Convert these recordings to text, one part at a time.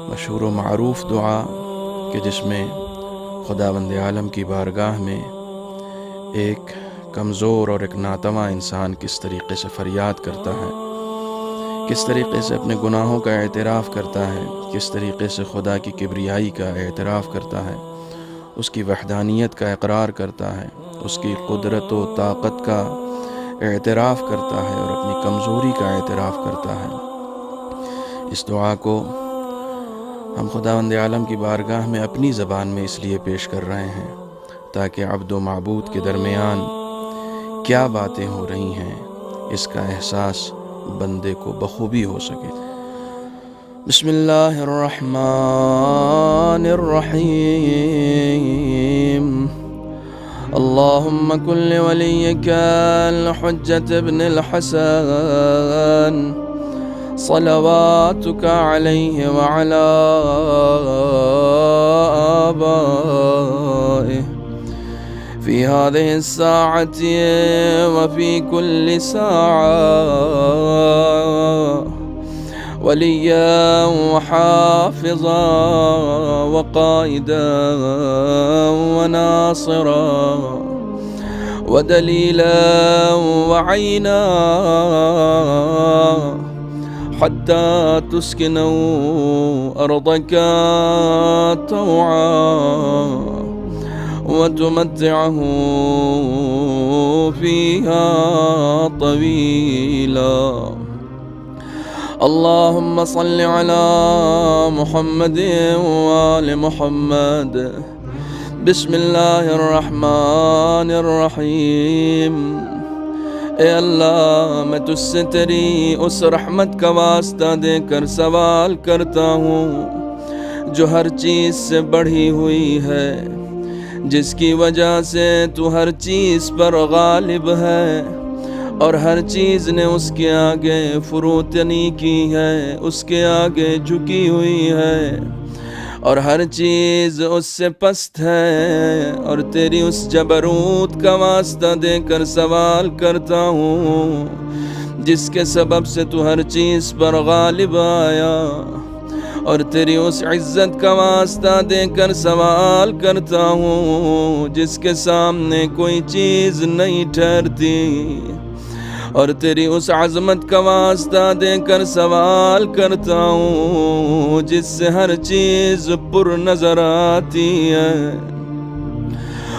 مشہور و معروف دعا کہ جس میں خداوند عالم کی بارگاہ میں ایک کمزور اور ایک ناتواں انسان کس طریقے سے فریاد کرتا ہے، کس طریقے سے اپنے گناہوں کا اعتراف کرتا ہے، کس طریقے سے خدا کی کبریائی کا اعتراف کرتا ہے، اس کی وحدانیت کا اقرار کرتا ہے، اس کی قدرت و طاقت کا اعتراف کرتا ہے اور اپنی کمزوری کا اعتراف کرتا ہے۔ اس دعا کو ہم خداوند عالم کی بارگاہ میں اپنی زبان میں اس لیے پیش کر رہے ہیں تاکہ عبد و معبود کے درمیان کیا باتیں ہو رہی ہیں اس کا احساس بندے کو بخوبی ہو سکے۔ بسم اللہ الرحمن الرحیم۔ اللہم کن لولیک الحجۃ ابن الحسن صلواتک علیہ وعلی آبائہ فی هذه الساعة وفي كل ساعة وليا وحافظا وقائدا وناصرا ودليلا وعينا حتى تسكنوا أرضك طوعا وتمتعه فيها طويلا۔ اللهم صل على محمد وآل محمد۔ بسم اللہ الرحمن الرحیم۔ اے اللہ، میں تجھ سے تیری اس رحمت کا واسطہ دے کر سوال کرتا ہوں جو ہر چیز سے بڑھی ہوئی ہے، جس کی وجہ سے تو ہر چیز پر غالب ہے اور ہر چیز نے اس کے آگے فروتنی کی ہے، اس کے آگے جھکی ہوئی ہے اور ہر چیز اس سے پست ہے، اور تیری اس جبروت کا واسطہ دے کر سوال کرتا ہوں جس کے سبب سے تو ہر چیز پر غالب آیا، اور تیری اس عزت کا واسطہ دے کر سوال کرتا ہوں جس کے سامنے کوئی چیز نہیں ٹھہرتی، اور تیری اس عظمت کا واسطہ دے کر سوال کرتا ہوں جس سے ہر چیز پر نظر آتی ہے،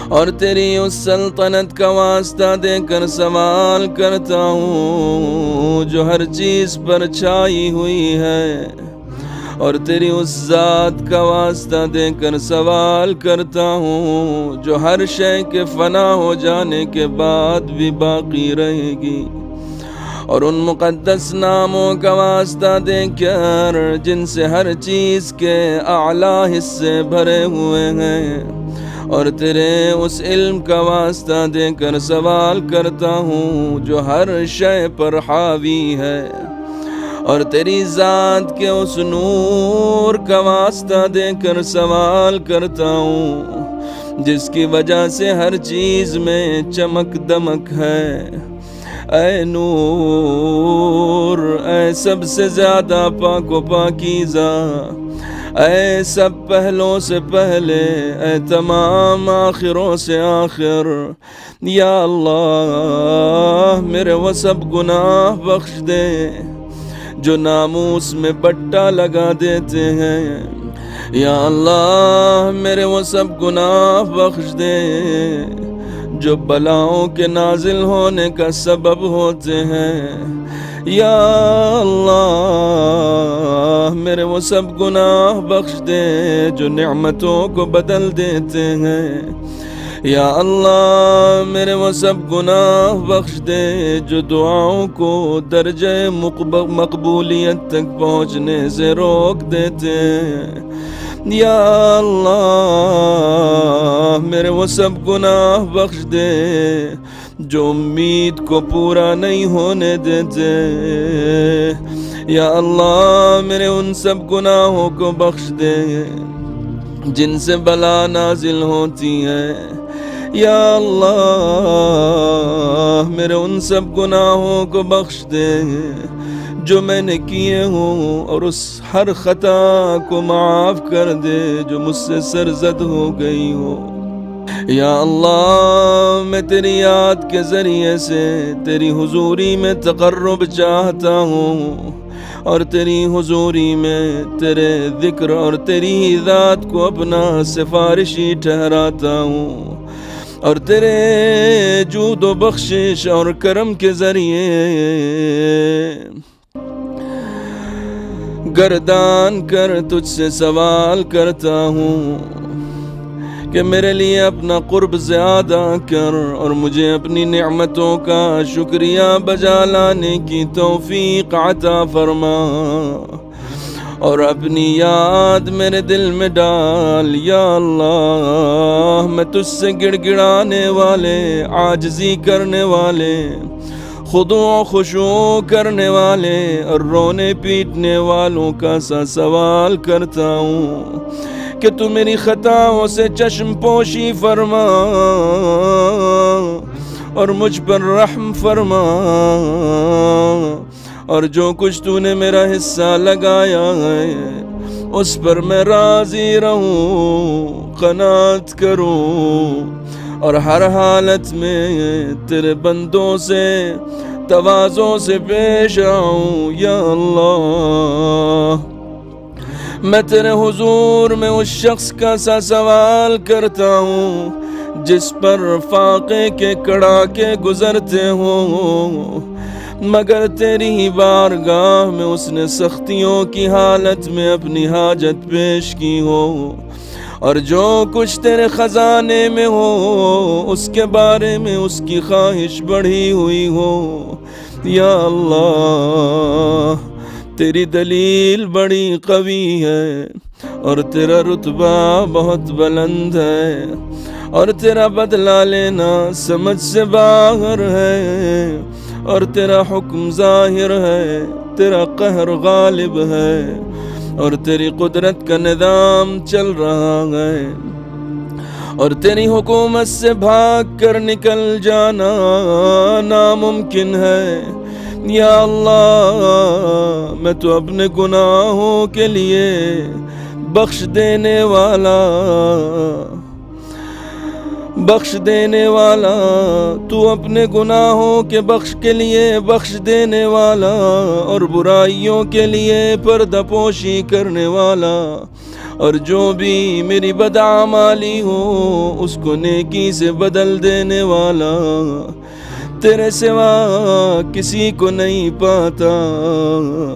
اور تیری اس سلطنت کا واسطہ دے کر سوال کرتا ہوں جو ہر چیز پر چھائی ہوئی ہے، اور تیری اس ذات کا واسطہ دے کر سوال کرتا ہوں جو ہر شے کے فنا ہو جانے کے بعد بھی باقی رہے گی، اور ان مقدس ناموں کا واسطہ دے کر جن سے ہر چیز کے اعلیٰ حصے بھرے ہوئے ہیں، اور تیرے اس علم کا واسطہ دے کر سوال کرتا ہوں جو ہر شے پر حاوی ہے، اور تیری ذات کے اس نور کا واسطہ دے کر سوال کرتا ہوں جس کی وجہ سے ہر چیز میں چمک دمک ہے۔ اے نور، اے سب سے زیادہ پاک و پاکیزہ، اے سب پہلوں سے پہلے، اے تمام آخروں سے آخر، یا اللہ میرے وہ سب گناہ بخش دے جو ناموس میں بٹا لگا دیتے ہیں، یا اللہ میرے وہ سب گناہ بخش دے جو بلاؤں کے نازل ہونے کا سبب ہوتے ہیں، یا اللہ میرے وہ سب گناہ بخش دے جو نعمتوں کو بدل دیتے ہیں، یا اللہ میرے وہ سب گناہ بخش دے جو دعاؤں کو درجہ مقبولیت تک پہنچنے سے روک دیتے ہیں، یا اللہ میرے وہ سب گناہ بخش دے جو امید کو پورا نہیں ہونے دیتے، یا اللہ میرے ان سب گناہوں کو بخش دے جن سے بلا نازل ہوتی ہے، یا اللہ میرے ان سب گناہوں کو بخش دے جو میں نے کیے ہوں، اور اس ہر خطا کو معاف کر دے جو مجھ سے سرزد ہو گئی ہو۔ یا اللہ، میں تیری یاد کے ذریعے سے تیری حضوری میں تقرب چاہتا ہوں، اور تیری حضوری میں تیرے ذکر اور تیری ذات کو اپنا سفارشی ٹھہراتا ہوں، اور تیرے جود و بخشش اور کرم کے ذریعے گردان کر تجھ سے سوال کرتا ہوں کہ میرے لیے اپنا قرب زیادہ کر، اور مجھے اپنی نعمتوں کا شکریہ بجا لانے کی توفیق عطا فرما، اور اپنی یاد میرے دل میں ڈال۔ یا اللہ، میں تجھ سے گڑ گڑانے والے، عاجزی کرنے والے، خضوع و خشوع کرنے والے اور رونے پیٹنے والوں کا سا سوال کرتا ہوں کہ تو میری خطاؤں سے چشم پوشی فرما، اور مجھ پر رحم فرما، اور جو کچھ تو نے میرا حصہ لگایا ہے اس پر میں راضی رہوں، قناعت کروں، اور ہر حالت میں تیرے بندوں سے تواضع سے پیش آؤں۔ یا اللہ، میں تیرے حضور میں اس شخص کا سا سوال کرتا ہوں جس پر فاقے کے کڑاکے گزرتے ہوں، مگر تیری ہی بارگاہ میں اس نے سختیوں کی حالت میں اپنی حاجت پیش کی ہو، اور جو کچھ تیرے خزانے میں ہو اس کے بارے میں اس کی خواہش بڑھی ہوئی ہو۔ یا اللہ، تیری دلیل بڑی قوی ہے، اور تیرا رتبہ بہت بلند ہے، اور تیرا بدلہ لینا سمجھ سے باہر ہے، اور تیرا حکم ظاہر ہے، تیرا قہر غالب ہے، اور تیری قدرت کا نظام چل رہا ہے، اور تیری حکومت سے بھاگ کر نکل جانا ناممکن ہے۔ یا اللہ، میں تو اپنے گناہوں کے لیے بخش دینے والا، تو اپنے گناہوں کے بخش کے لیے بخش دینے والا، اور برائیوں کے لیے پردہ پوشی کرنے والا، اور جو بھی میری بدعمالی ہو اس کو نیکی سے بدل دینے والا، تیرے سوا کسی کو نہیں پاتا،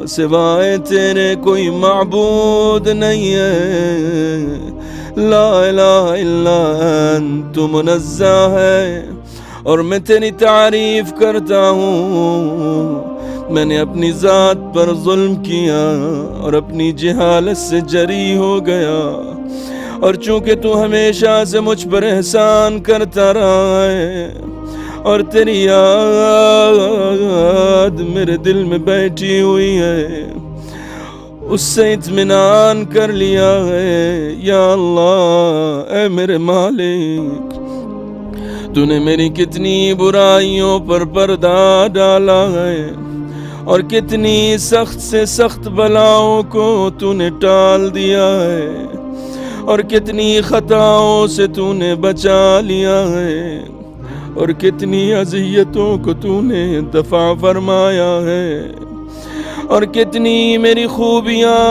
سوائے تیرے کوئی معبود نہیں ہے۔ لا الہ الا انت منزہ ہے، اور میں تیری تعریف کرتا ہوں۔ میں نے اپنی ذات پر ظلم کیا اور اپنی جہالت سے جری ہو گیا، اور چونکہ تو ہمیشہ سے مجھ پر احسان کرتا رہا ہے، اور تیری یاد میرے دل میں بیٹھی ہوئی ہے، اس سے اطمینان کر لیا ہے۔ یا اللہ، اے میرے مالک، تو نے میری کتنی برائیوں پر پردہ ڈالا ہے، اور کتنی سخت سے سخت بلاؤں کو تو نے ٹال دیا ہے، اور کتنی خطاؤں سے تو نے بچا لیا ہے، اور کتنی اذیتوں کو تو نے دفع فرمایا ہے، اور کتنی میری خوبیاں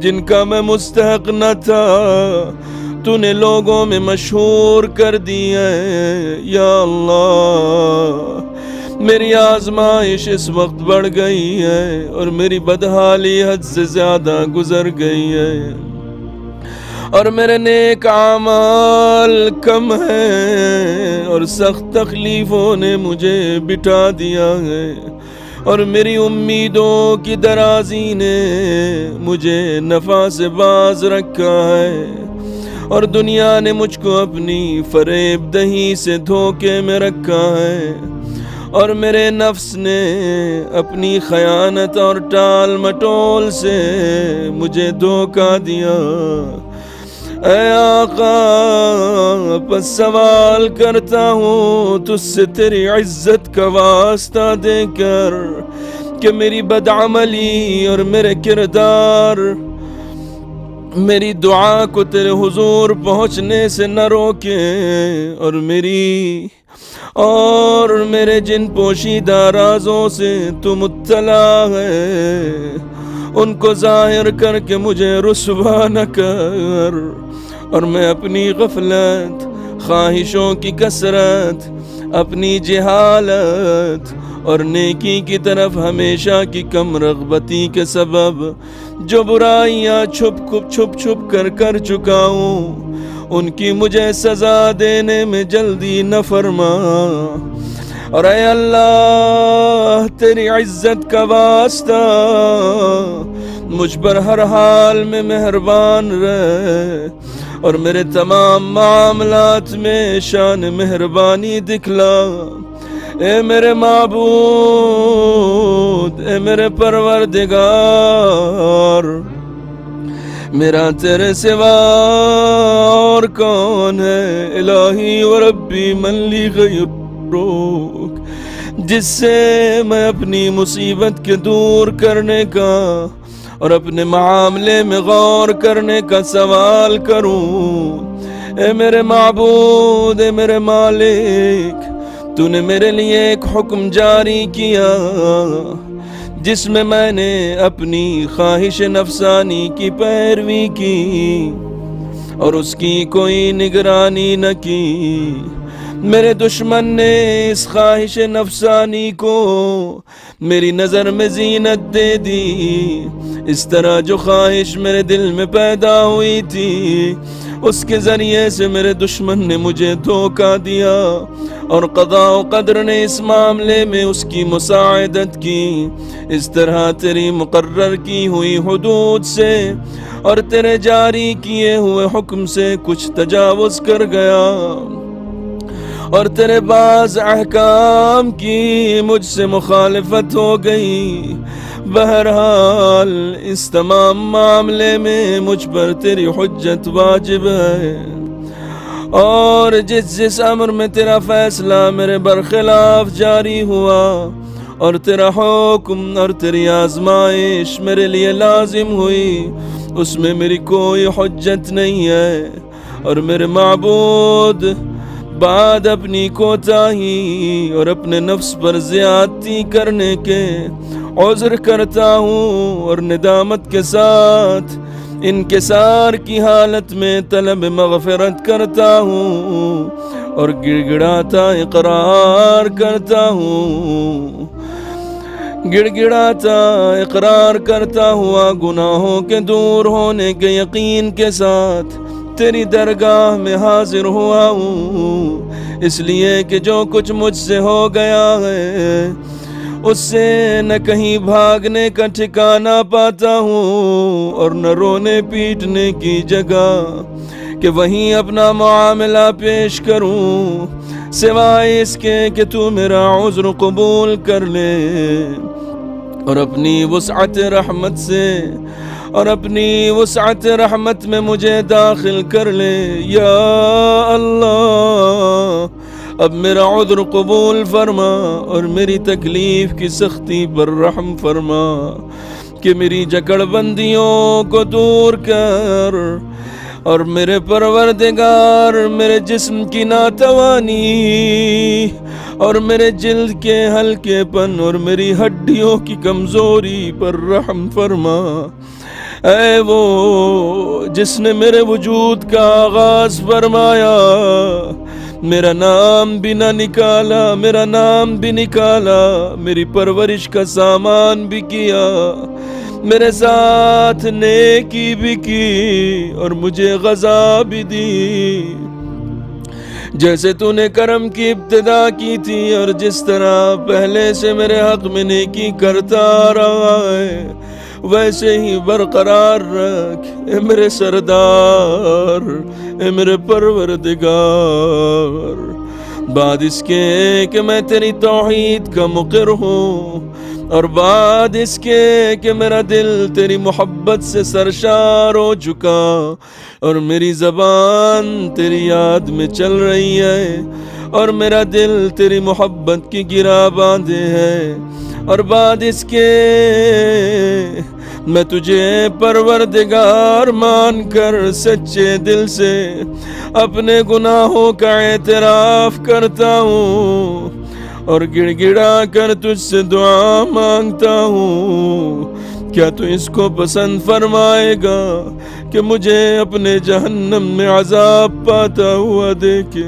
جن کا میں مستحق نہ تھا تو نے لوگوں میں مشہور کر دی ہے۔ یا اللہ، میری آزمائش اس وقت بڑھ گئی ہے، اور میری بدحالی حد سے زیادہ گزر گئی ہے، اور میرے نیک اعمال کم ہیں، اور سخت تکلیفوں نے مجھے بٹھا دیا ہے، اور میری امیدوں کی درازی نے مجھے نفع سے باز رکھا ہے، اور دنیا نے مجھ کو اپنی فریب دہی سے دھوکے میں رکھا ہے، اور میرے نفس نے اپنی خیانت اور ٹال مٹول سے مجھے دھوکا دیا۔ اے آقا پس سوال کرتا ہوں تجھ سے تیری عزت کا واسطہ دے کر کہ میری بدعملی اور میرے کردار میری دعا کو تیرے حضور پہنچنے سے نہ روکے، اور میرے جن پوشیدہ رازوں سے تو مطلع ہے ان کو ظاہر کر کے مجھے رسوا نہ کر، اور میں اپنی غفلت، خواہشوں کی کثرت، اپنی جہالت اور نیکی کی طرف ہمیشہ کی کم رغبتی کے سبب جو برائیاں چھپ کر چکا ہوں ان کی مجھے سزا دینے میں جلدی نہ فرما، اور اے اللہ تیری عزت کا واسطہ مجھ پر ہر حال میں مہربان رہ، اور میرے تمام معاملات میں شان مہربانی دکھلا۔ اے میرے معبود، اے میرے پروردگار، میرا تیرے سوا اور کون ہے؟ الہی و ربی من لی غیرک، جس سے میں اپنی مصیبت کے دور کرنے کا اور اپنے معاملے میں غور کرنے کا سوال کروں۔ اے میرے معبود، اے میرے مالک، تو نے میرے لیے ایک حکم جاری کیا جس میں نے اپنی خواہش نفسانی کی پیروی کی اور اس کی کوئی نگرانی نہ کی۔ میرے دشمن نے اس خواہش نفسانی کو میری نظر میں زینت دے دی، اس طرح جو خواہش میرے دل میں پیدا ہوئی تھی اس کے ذریعے سے میرے دشمن نے مجھے دھوکہ دیا، اور قضاء و قدر نے اس معاملے میں اس کی مساعدت کی، اس طرح تیری مقرر کی ہوئی حدود سے اور تیرے جاری کیے ہوئے حکم سے کچھ تجاوز کر گیا، اور تیرے بعض احکام کی مجھ سے مخالفت ہو گئی۔ بہرحال اس تمام معاملے میں مجھ پر تیری حجت واجب ہے، اور جس امر میں تیرا فیصلہ میرے برخلاف جاری ہوا اور تیرا حکم اور تیری آزمائش میرے لیے لازم ہوئی اس میں میری کوئی حجت نہیں ہے، اور میرے معبود بعد اپنی کوتاہی اور اپنے نفس پر زیادتی کرنے کے عذر کرتا ہوں، اور ندامت کے ساتھ انکسار کی حالت میں طلب مغفرت کرتا ہوں، اور گڑ گڑاتا اقرار کرتا ہوں، گڑ گڑاتا اقرار کرتا ہوا گناہوں کے دور ہونے کے یقین کے ساتھ تیری درگاہ میں حاضر ہوا ہوں، اس لیے کہ جو کچھ مجھ سے ہو گیا ہے اس سے نہ کہیں بھاگنے کا ٹھکانہ پاتا ہوں اور نہ رونے پیٹنے کی جگہ کہ وہیں اپنا معاملہ پیش کروں، سوائے اس کے کہ تو میرا عذر قبول کر لے اور اپنی وسعت رحمت سے اور اپنی وسعت رحمت میں مجھے داخل کر لے۔ یا اللہ اب میرا عذر قبول فرما اور میری تکلیف کی سختی پر رحم فرما کہ میری جکڑ بندیوں کو دور کر، اور میرے پروردگار میرے جسم کی ناتوانی اور میرے جلد کے ہلکے پن اور میری ہڈیوں کی کمزوری پر رحم فرما۔ اے وہ جس نے میرے وجود کا آغاز فرمایا، میرا نام بھی نہ نکالا، میرا نام بھی نکالا، میری پرورش کا سامان بھی کیا، میرے ساتھ نیکی بھی کی اور مجھے غذا بھی دی، جیسے تو نے کرم کی ابتدا کی تھی اور جس طرح پہلے سے میرے حق میں نیکی کرتا رہا ہے ویسے ہی برقرار رکھ اے میرے سردار، اے میرے پروردگار۔ بعد اس کے کہ میں تیری توحید کا مقر ہوں، اور بعد اس کے کہ میرا دل تیری محبت سے سرشار ہو چکا اور میری زبان تیری یاد میں چل رہی ہے اور میرا دل تیری محبت کی گرا باندھے ہے، اور بعد اس کے میں تجھے پروردگار مان کر سچے دل سے اپنے گناہوں کا اعتراف کرتا ہوں اور گڑ گڑا کر تجھ سے دعا مانگتا ہوں، کیا تو اس کو پسند فرمائے گا کہ مجھے اپنے جہنم میں عذاب پاتا ہوا دیکھے؟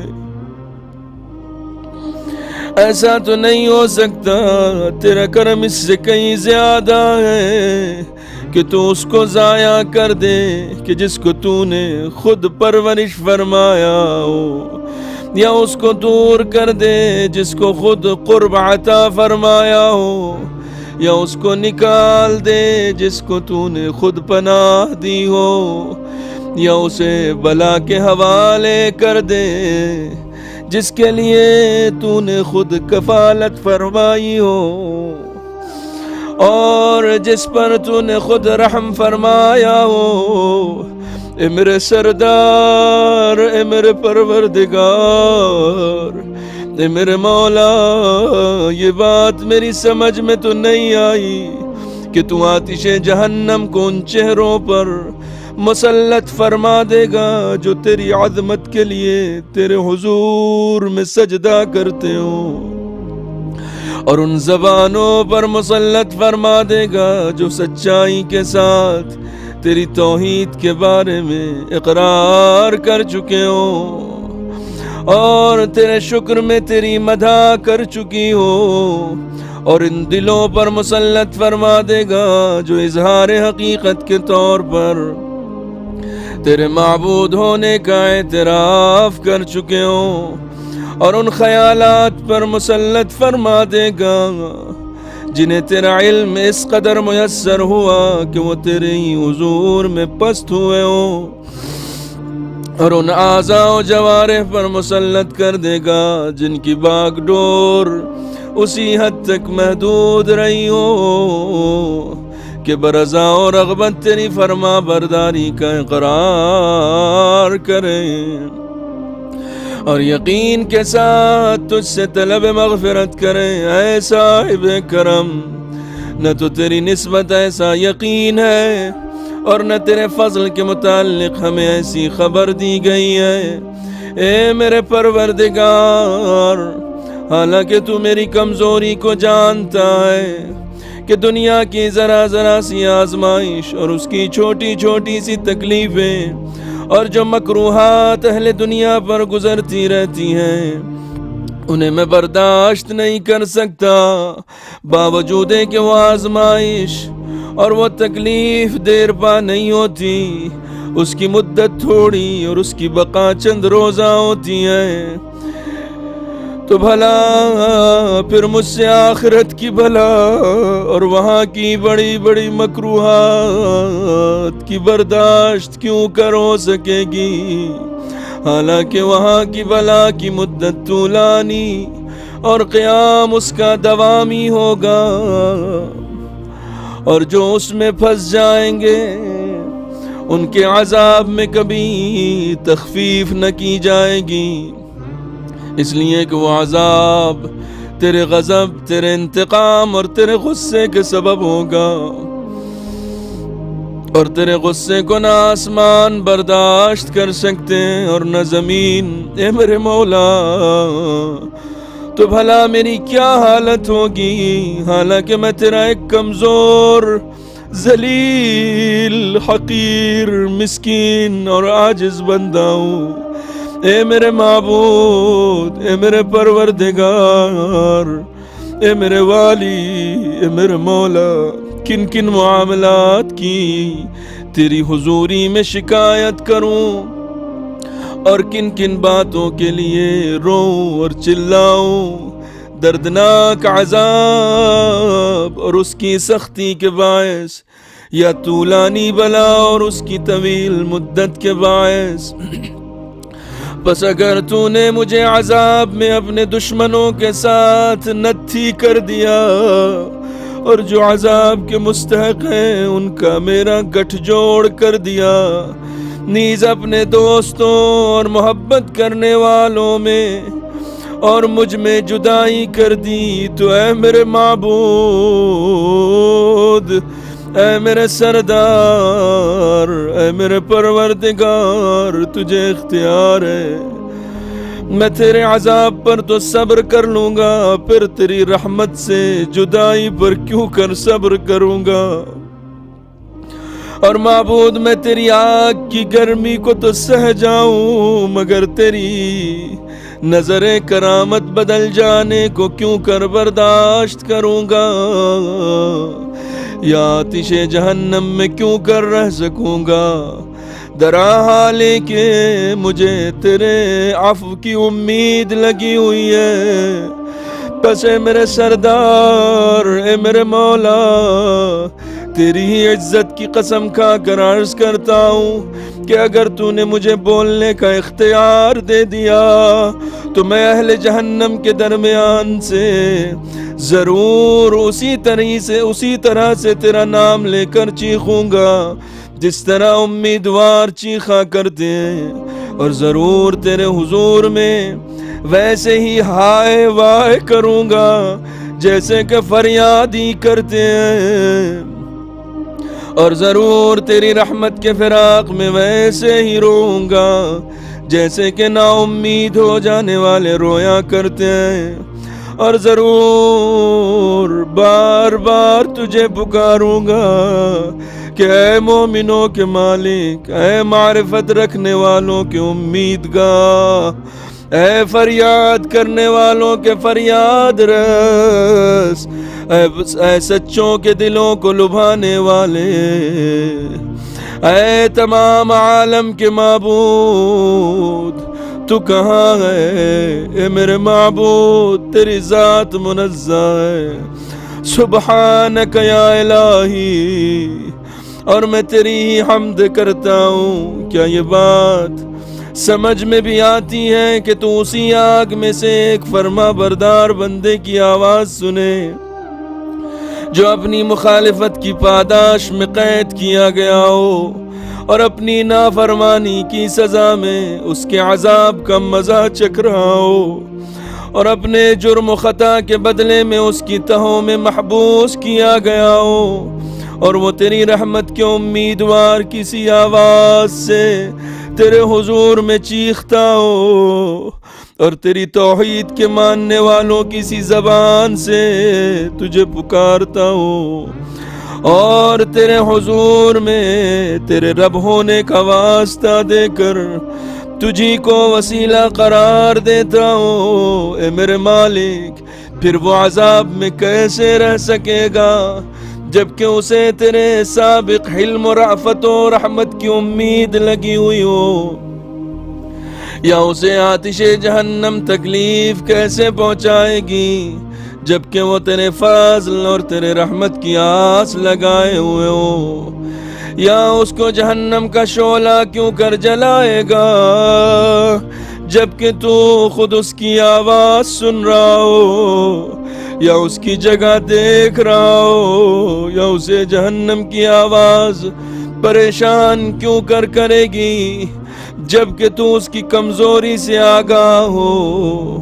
ایسا تو نہیں ہو سکتا، تیرا کرم اس سے کہیں زیادہ ہے کہ تو اس کو ضائع کر دے کہ جس کو تو نے خود پرورش فرمایا ہو، یا اس کو دور کر دے جس کو خود قرب عطا فرمایا ہو، یا اس کو نکال دے جس کو تو نے خود پناہ دی ہو، یا اسے بلا کے حوالے کر دے جس کے لیے تو نے خود کفالت فرمائی ہو، اور جس پر تو نے خود رحم فرمایا ہو۔ اے میرے سردار، اے میرے پروردگار، اے میرے مولا، یہ بات میری سمجھ میں تو نہیں آئی کہ تو آتش جہنم کو ان چہروں پر مسلط فرما دے گا جو تیری عظمت کے لیے تیرے حضور میں سجدہ کرتے ہوں، اور ان زبانوں پر مسلط فرما دے گا جو سچائی کے ساتھ تیری توحید کے بارے میں اقرار کر چکے ہوں اور تیرے شکر میں تیری مدح کر چکی ہو، اور ان دلوں پر مسلط فرما دے گا جو اظہار حقیقت کے طور پر تیرے معبود ہونے کا اعتراف کر چکے ہوں، اور ان خیالات پر مسلط فرما دے گا جنہیں تیرا علم اس قدر میسر ہوا کہ وہ تیرے ہی حضور میں پست ہوئے ہوں، اور ان اعضاء و جوارح پر مسلط کر دے گا جن کی باغ ڈور اسی حد تک محدود رہی ہو کہ برضا و رغبت تیری فرما برداری کا اقرار کریں اور یقین کے ساتھ تجھ سے طلب مغفرت کریں۔ اے صاحب کرم، نہ تو تیری نسبت ایسا یقین ہے اور نہ تیرے فضل کے متعلق ہمیں ایسی خبر دی گئی ہے۔ اے میرے پروردگار، حالانکہ تو میری کمزوری کو جانتا ہے کہ دنیا کی ذرا ذرا سی آزمائش اور اس کی چھوٹی چھوٹی سی تکلیفیں اور جو مکروہات اہل دنیا پر گزرتی رہتی ہیں انہیں میں برداشت نہیں کر سکتا، باوجود کہ وہ آزمائش اور وہ تکلیف دیر پا نہیں ہوتی، اس کی مدت تھوڑی اور اس کی بقا چند روزہ ہوتی ہے، تو بھلا پھر مجھ سے آخرت کی بھلا اور وہاں کی بڑی بڑی مکروہات کی برداشت کیوں کر ہو سکے گی، حالانکہ وہاں کی بلا کی مدت طولانی اور قیام اس کا دوامی ہوگا، اور جو اس میں پھنس جائیں گے ان کے عذاب میں کبھی تخفیف نہ کی جائے گی، اس لیے کہ وہ عذاب تیرے غضب، تیرے انتقام اور تیرے غصے کے سبب ہوگا، اور تیرے غصے کو نہ آسمان برداشت کر سکتے اور نہ زمین۔ اے میرے مولا، تو بھلا میری کیا حالت ہوگی حالانکہ میں تیرا ایک کمزور، ذلیل، حقیر، مسکین اور عاجز بندہ ہوں۔ اے میرے معبود، اے میرے پروردگار، اے میرے والی، اے میرے مولا، کن کن معاملات کی تیری حضوری میں شکایت کروں اور کن کن باتوں کے لیے روؤں اور چلاؤں، دردناک عذاب اور اس کی سختی کے باعث یا طولانی بلا اور اس کی طویل مدت کے باعث۔ بس اگر تو نے مجھے عذاب میں اپنے دشمنوں کے ساتھ نتھی کر دیا اور جو عذاب کے مستحق ہیں ان کا میرا گٹھ جوڑ کر دیا، نیز اپنے دوستوں اور محبت کرنے والوں میں اور مجھ میں جدائی کر دی۔ تو اے میرے معبود، اے میرے سردار، اے میرے پروردگار، تجھے اختیار ہے، میں تیرے عذاب پر تو صبر کر لوں گا، پھر تیری رحمت سے جدائی پر کیوں کر صبر کروں گا؟ اور معبود میں تیری آگ کی گرمی کو تو سہ جاؤں، مگر تیری نظر کرامت بدل جانے کو کیوں کر برداشت کروں گا؟ یا آتش جہنم میں کیوں کر رہ سکوں گا؟ درا حالے کہ مجھے تیرے عفو کی امید لگی ہوئی ہے۔ پس اے میرے سردار، اے میرے مولا، تیری ہی عزت کی قسم کھا کر عرض کرتا ہوں کہ اگر تو نے مجھے بولنے کا اختیار دے دیا تو میں اہل جہنم کے درمیان سے ضرور اسی طرح سے تیرا نام لے کر چیخوں گا جس طرح امیدوار چیخا کرتے ہیں، اور ضرور تیرے حضور میں ویسے ہی ہائے وائے کروں گا جیسے کہ فریادی کرتے ہیں، اور ضرور تیری رحمت کے فراق میں ویسے ہی روؤں گا جیسے کہ نا امید ہو جانے والے رویا کرتے ہیں، اور ضرور بار بار تجھے پکاروں گا کہ اے مومنوں کے مالک، اے معرفت رکھنے والوں کے امیدگاہ، اے فریاد کرنے والوں کے فریاد رس، اے سچوں کے دلوں کو لبھانے والے، اے تمام عالم کے معبود، تو کہاں ہے؟ اے میرے معبود، تیری ذات منزہ ہے، سبحانک یا الہی، اور میں تیری ہی حمد کرتا ہوں۔ کیا یہ بات سمجھ میں بھی آتی ہے کہ تو اسی آگ میں سے ایک فرما بردار بندے کی آواز سنے جو اپنی مخالفت کی پاداش میں قید کیا گیا ہو اور اپنی نافرمانی کی سزا میں اس کے عذاب کا مزہ چکھ رہا ہو، اور اپنے جرم و خطا کے بدلے میں اس کی تہوں میں محبوس کیا گیا ہو، اور وہ تیری رحمت کے امیدوار کسی آواز سے تیرے حضور میں چیختا ہو، اور تیری توحید کے ماننے والوں کسی زبان سے تجھے پکارتا ہو، اور تیرے حضور میں تیرے رب ہونے کا واسطہ دے کر تجھی کو وسیلہ قرار دیتا ہوں۔ اے میرے مالک، پھر وہ عذاب میں کیسے رہ سکے گا جبکہ اسے تیرے سابق حلم و رأفت و رحمت کی امید لگی ہوئی ہو؟ یا اسے آتش جہنم تکلیف کیسے پہنچائے گی جبکہ وہ تیرے فضل اور تیرے رحمت کی آس لگائے ہوئے ہو؟ یا اس کو جہنم کا شعلہ کیوں کر جلائے گا جبکہ تو خود اس کی آواز سن رہا ہو، یا اس کی جگہ دیکھ رہا ہو؟ یا اسے جہنم کی آواز پریشان کیوں کر کرے گی جبکہ تو اس کی کمزوری سے آگاہ ہو؟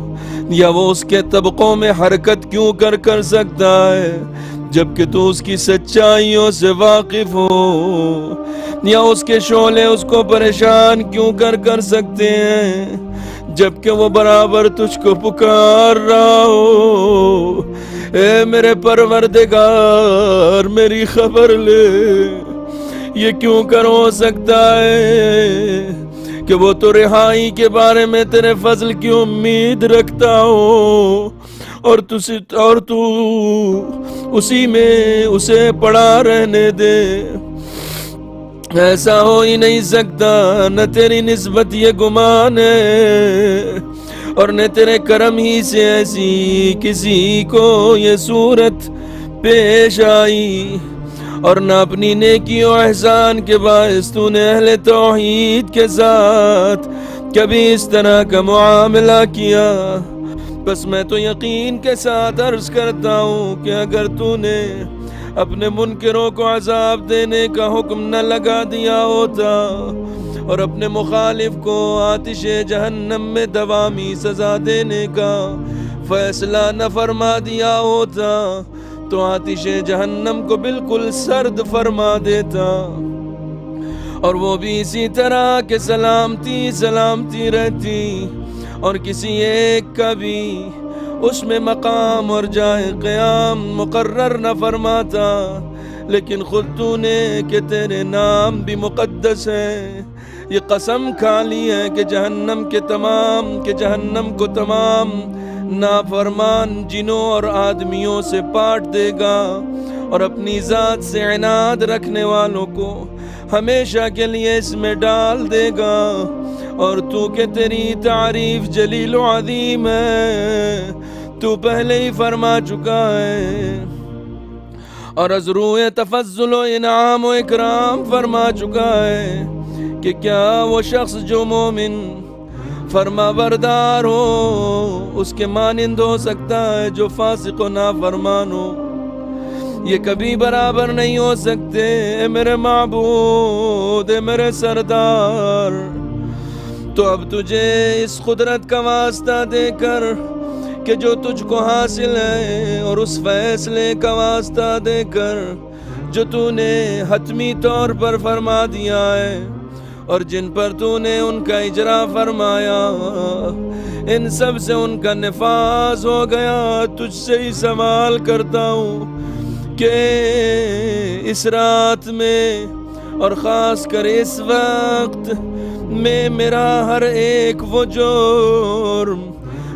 یا وہ اس کے طبقوں میں حرکت کیوں کر سکتا ہے جبکہ تو اس کی سچائیوں سے واقف ہو؟ یا اس کے شعلے اس کو پریشان کیوں کر سکتے ہیں جبکہ وہ برابر تجھ کو پکار رہا ہو؟ اے میرے پروردگار، میری خبر لے، یہ کیوں کر ہو سکتا ہے کہ وہ تو رہائی کے بارے میں تیرے فضل کی امید رکھتا ہو اور تو اسی میں اسے پڑا رہنے دے؟ ایسا ہو ہی نہیں سکتا، نہ تیری نسبت یہ گمان ہے اور نہ تیرے کرم ہی سے ایسی کسی کو یہ صورت پیش آئی، اور نہ اپنی نیکی و احسان کے باعث تو نے اہل توحید کے ساتھ کبھی اس طرح کا معاملہ کیا بس میں تو یقین کے ساتھ عرض کرتا ہوں کہ اگر تو نے اپنے منکروں کو عذاب دینے کا حکم نہ لگا دیا ہوتا اور اپنے مخالف کو آتش جہنم میں دوامی سزا دینے کا فیصلہ نہ فرما دیا ہوتا تو آتش جہنم کو بالکل سرد فرما دیتا، اور وہ بھی اسی طرح کہ سلامتی رہتی، اور کسی ایک کا بھی اس میں مقام اور جائے قیام مقرر نہ فرماتا، لیکن خود تو نے کہ تیرے نام بھی مقدس ہے یہ قسم کھا لی ہے کہ جہنم کو تمام نافرمان جنوں اور آدمیوں سے پاٹ دے گا اور اپنی ذات سے عناد رکھنے والوں کو ہمیشہ کے لیے اس میں ڈال دے گا، اور تو کہ تیری تعریف جلیل و عظیم ہے تو پہلے ہی فرما چکا ہے، اور از روئے تفضل و انعام و اکرام فرما چکا ہے کہ کیا وہ شخص جو مومن فرما بردار ہو اس کے مانند ہو سکتا ہے جو فاسق و نافرمان ہو؟ یہ کبھی برابر نہیں ہو سکتے۔ اے میرے معبود، اے میرے سردار، تو اب تجھے اس قدرت کا واسطہ دے کر کہ جو تجھ کو حاصل ہے، اور اس فیصلے کا واسطہ دے کر جو تو نے حتمی طور پر فرما دیا ہے اور جن پر تو نے ان کا اجرا فرمایا، ان سب سے ان کا نفاذ ہو گیا، تجھ سے ہی سوال کرتا ہوں کہ اس رات میں اور خاص کر اس وقت میں میرا ہر ایک وہ جرم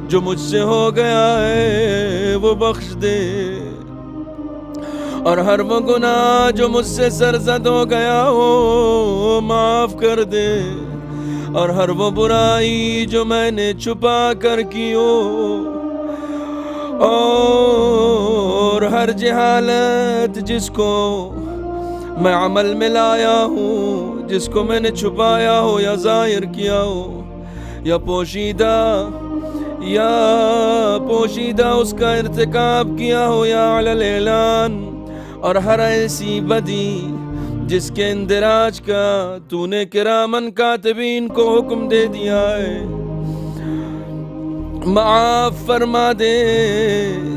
جو مجھ سے ہو گیا ہے وہ بخش دے، اور ہر وہ گناہ جو مجھ سے سرزد ہو گیا ہو معاف کر دے، اور ہر وہ برائی جو میں نے چھپا کر کی ہو، اور ہر جہالت جس کو میں عمل میں لایا ہوں، جس کو میں نے چھپایا ہو یا ظاہر کیا ہو، یا پوشیدہ اس کا ارتکاب کیا ہو یا علی الاعلان، اور ہر ایسی بدی جس کے اندراج کا تو نے کرامن کاتبین کو حکم دے دیا ہے، معاف فرما دے،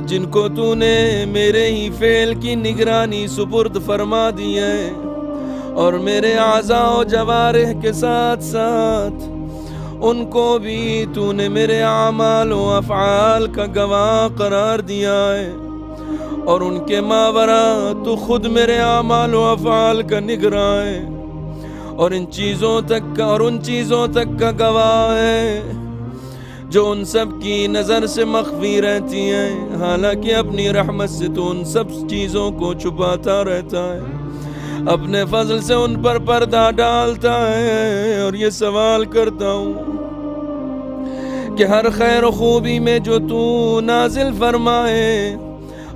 جن کو تو نے میرے ہی فعل کی نگرانی سپرد فرما دی ہے، اور میرے اعضاء و جوارح کے ساتھ ساتھ ان کو بھی تو نے میرے اعمال و افعال کا گواہ قرار دیا ہے، اور ان کے ماورا تو خود میرے اعمال و افعال کا نگراں ہے، اور ان چیزوں تک کا گواہ ہے جو ان سب کی نظر سے مخفی رہتی ہیں، حالانکہ اپنی رحمت سے تو ان سب چیزوں کو چھپاتا رہتا ہے، اپنے فضل سے ان پر پردہ ڈالتا ہے، اور یہ سوال کرتا ہوں کہ ہر خیر و خوبی میں جو تو نازل فرمائے،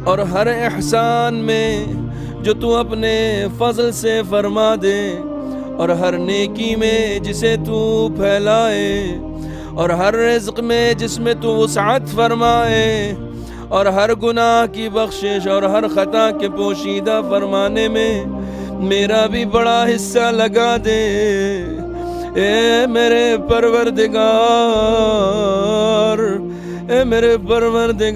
اور ہر احسان میں جو تو اپنے فضل سے فرما دے، اور ہر نیکی میں جسے تو پھیلائے، اور ہر رزق میں جس میں تو وسعت فرمائے، اور ہر گناہ کی بخشش اور ہر خطا کے پوشیدہ فرمانے میں میرا بھی بڑا حصہ لگا دے، اے میرے پروردگار، اے میرے پروردگار،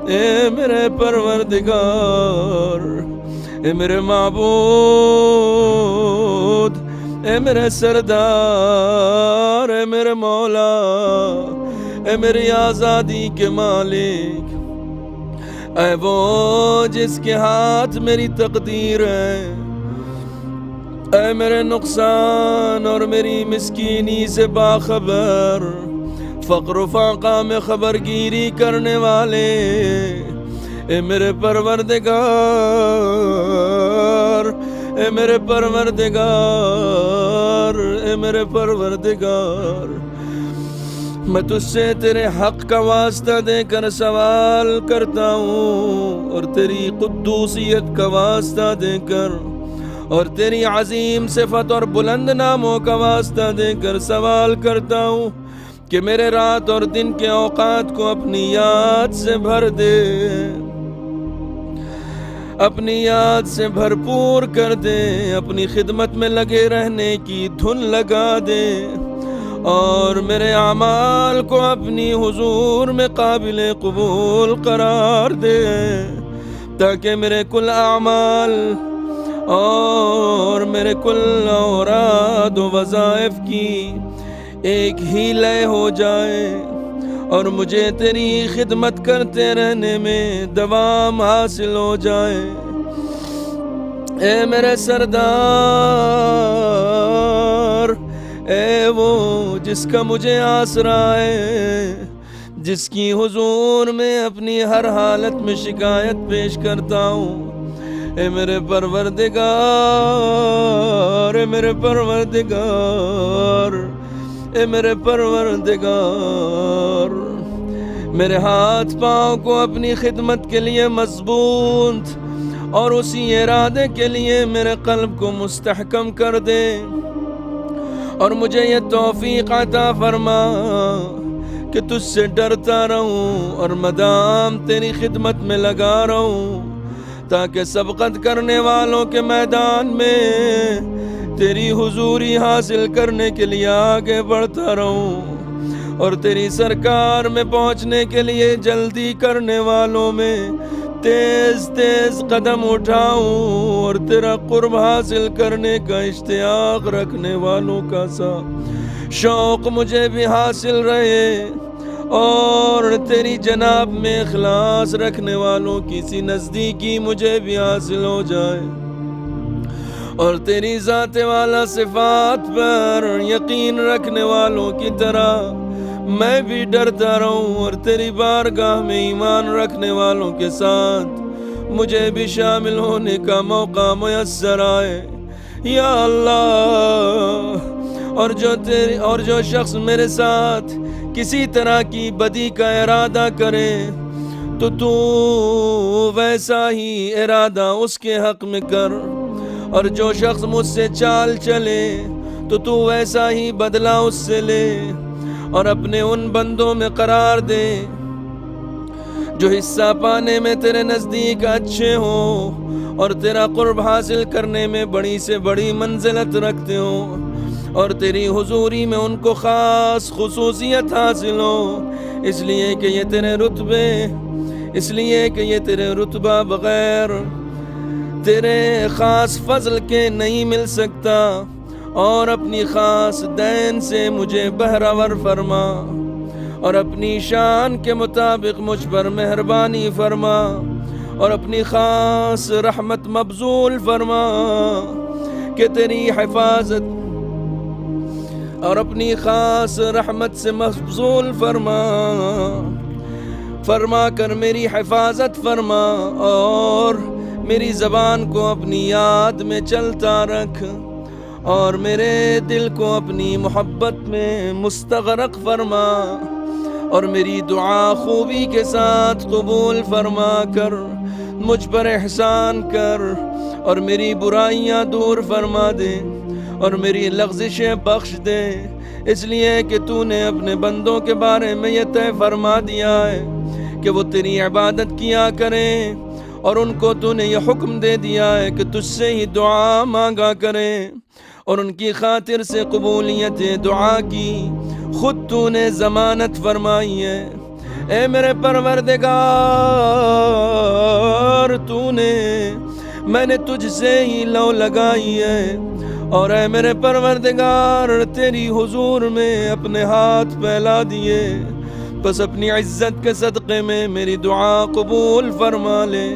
اے میرے پروردگار، اے میرے معبود، اے میرے سردار، اے میرے مولا، اے میری آزادی کے مالک، اے وہ جس کے ہاتھ میری تقدیر ہے، اے میرے نقصان اور میری مسکینی سے باخبر، فقر و فاقہ میں خبر گیری کرنے والے، اے میرے پروردگار، اے میرے پروردگار، اے میرے پروردگار، میں تجھ سے تیرے حق کا واسطہ دے کر سوال کرتا ہوں، اور تیری قدوسیت کا واسطہ دے کر، اور تیری عظیم صفت اور بلند ناموں کا واسطہ دے کر سوال کرتا ہوں کہ میرے رات اور دن کے اوقات کو اپنی یاد سے بھر دے، اپنی یاد سے بھرپور کر دے، اپنی خدمت میں لگے رہنے کی دھن لگا دے، اور میرے اعمال کو اپنی حضور میں قابل قبول قرار دے، تاکہ میرے کل اعمال اور میرے کل اوراد و وظائف کی ایک ہی لے ہو جائے، اور مجھے تیری خدمت کرتے رہنے میں دوام حاصل ہو جائے۔ اے میرے سردار، اے وہ جس کا مجھے آسرا ہے، جس کی حضور میں اپنی ہر حالت میں شکایت پیش کرتا ہوں، اے میرے پروردگار، اے میرے پروردگار، اے میرے پروردگار، میرے ہاتھ پاؤں کو اپنی خدمت کے لیے مضبوط اور اسی ارادے کے لیے میرے قلب کو مستحکم کر دے، اور مجھے یہ توفیق عطا فرما کہ تجھ سے ڈرتا رہوں اور مدام تیری خدمت میں لگا رہوں، تاکہ سبقت کرنے والوں کے میدان میں تیری حضوری حاصل کرنے کے لیے آگے بڑھتا رہوں، اور تیری سرکار میں پہنچنے کے لیے جلدی کرنے والوں میں تیز تیز قدم اٹھاؤں، اور تیرا قرب حاصل کرنے کا اشتیاق رکھنے والوں کا سا شوق مجھے بھی حاصل رہے، اور تیری جناب میں اخلاص رکھنے والوں کی سی نزدیکی مجھے بھی حاصل ہو جائے، اور تیری ذات والا صفات پر یقین رکھنے والوں کی طرح میں بھی ڈرتا رہوں، اور تیری بارگاہ میں ایمان رکھنے والوں کے ساتھ مجھے بھی شامل ہونے کا موقع میسر آئے یا اللہ۔ اور جو شخص میرے ساتھ کسی طرح کی بدی کا ارادہ کرے تو تو ویسا ہی ارادہ اس کے حق میں کر، اور جو شخص مجھ سے چال چلے تو تو ویسا ہی بدلہ اس سے لے، اور اپنے ان بندوں میں قرار دے جو حصہ پانے میں تیرے نزدیک اچھے ہوں، اور تیرا قرب حاصل کرنے میں بڑی سے بڑی منزلت رکھتے ہوں، اور تیری حضوری میں ان کو خاص خصوصیت حاصل ہو، اس لیے کہ یہ تیرے رتبہ بغیر تیرے خاص فضل کے نہیں مل سکتا، اور اپنی خاص دین سے مجھے بہرور فرما، اور اپنی شان کے مطابق مجھ پر مہربانی فرما، اور اپنی خاص رحمت مبذول فرما کہ تیری حفاظت، اور اپنی خاص رحمت سے مبذول فرما کر میری حفاظت فرما، اور میری زبان کو اپنی یاد میں چلتا رکھ، اور میرے دل کو اپنی محبت میں مستغرق فرما، اور میری دعا خوبی کے ساتھ قبول فرما کر مجھ پر احسان کر، اور میری برائیاں دور فرما دے، اور میری لغزشیں بخش دے، اس لیے کہ تو نے اپنے بندوں کے بارے میں یہ طے فرما دیا ہے کہ وہ تیری عبادت کیا کریں، اور ان کو تو نے یہ حکم دے دیا ہے کہ تجھ سے ہی دعا مانگا کریں، اور ان کی خاطر سے قبولیت دعا کی خود تو نے ضمانت فرمائی ہے۔ اے میرے پروردگار، میں نے تجھ سے ہی لو لگائی ہے، اور اے میرے پروردگار تیری حضور میں اپنے ہاتھ پھیلا دیے، بس اپنی عزت کے صدقے میں میری دعا قبول فرما لے،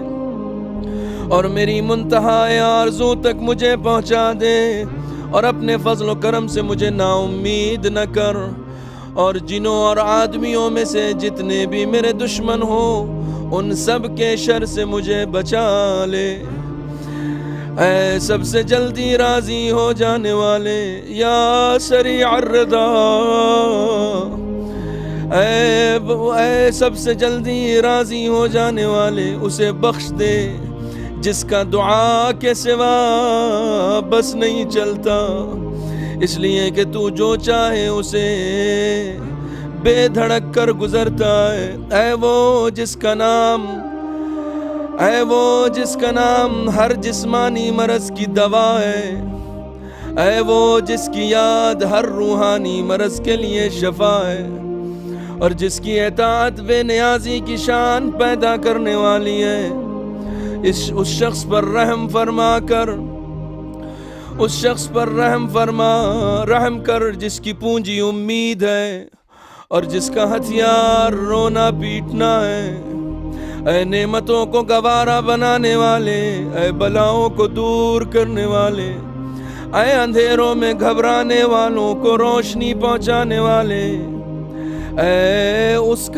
اور میری منتہا آرزو تک مجھے پہنچا دے، اور اپنے فضل و کرم سے مجھے نا امید نہ کر، اور جنوں اور آدمیوں میں سے جتنے بھی میرے دشمن ہوں ان سب کے شر سے مجھے بچا لے۔ اے سب سے جلدی راضی ہو جانے والے یا سریع الرضا، اے سب سے جلدی راضی ہو جانے والے اسے بخش دے جس کا دعا کے سوا بس نہیں چلتا، اس لیے کہ تو جو چاہے اسے بے دھڑک کر گزرتا ہے، اے وہ جس کا نام ہر جسمانی مرض کی دوا ہے، اے وہ جس کی یاد ہر روحانی مرض کے لیے شفا ہے، اور جس کی اطاعت بے نیازی کی شان پیدا کرنے والی ہے، اس شخص پر رحم کر جس کی پونجی امید ہے اور جس کا ہتھیار رونا پیٹنا ہے۔ اے نعمتوں کو گوارا بنانے والے، اے بلاؤں کو دور کرنے والے، اے اندھیروں میں گھبرانے والوں کو روشنی پہنچانے والے، اے اس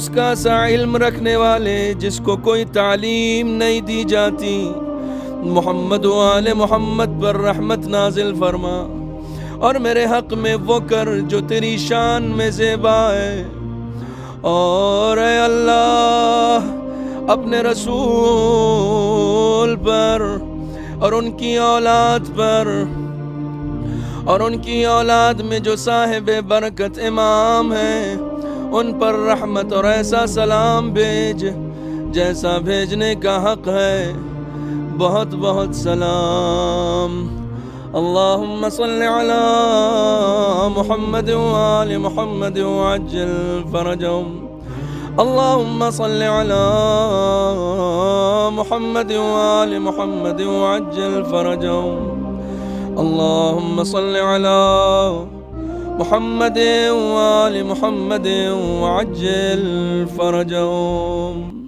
کا سا علم رکھنے والے جس کو کوئی تعلیم نہیں دی جاتی، محمد و آل محمد پر رحمت نازل فرما، اور میرے حق میں وہ کر جو تیری شان میں زیبا ہے، اور اے اللہ اپنے رسول پر اور ان کی اولاد پر اور ان کی اولاد میں جو صاحب برکت امام ہیں ان پر رحمت اور ایسا سلام بھیج جیسا بھیجنے کا حق ہے۔ بہت بہت سلام۔ اللہم صلی علی محمد وآل محمد وعجل فرجهم۔ اللہم صلی علی محمد وآل محمد وعجل فرجهم۔ اللہم صلی علی محمد وآل محمد وعجل فرجهم۔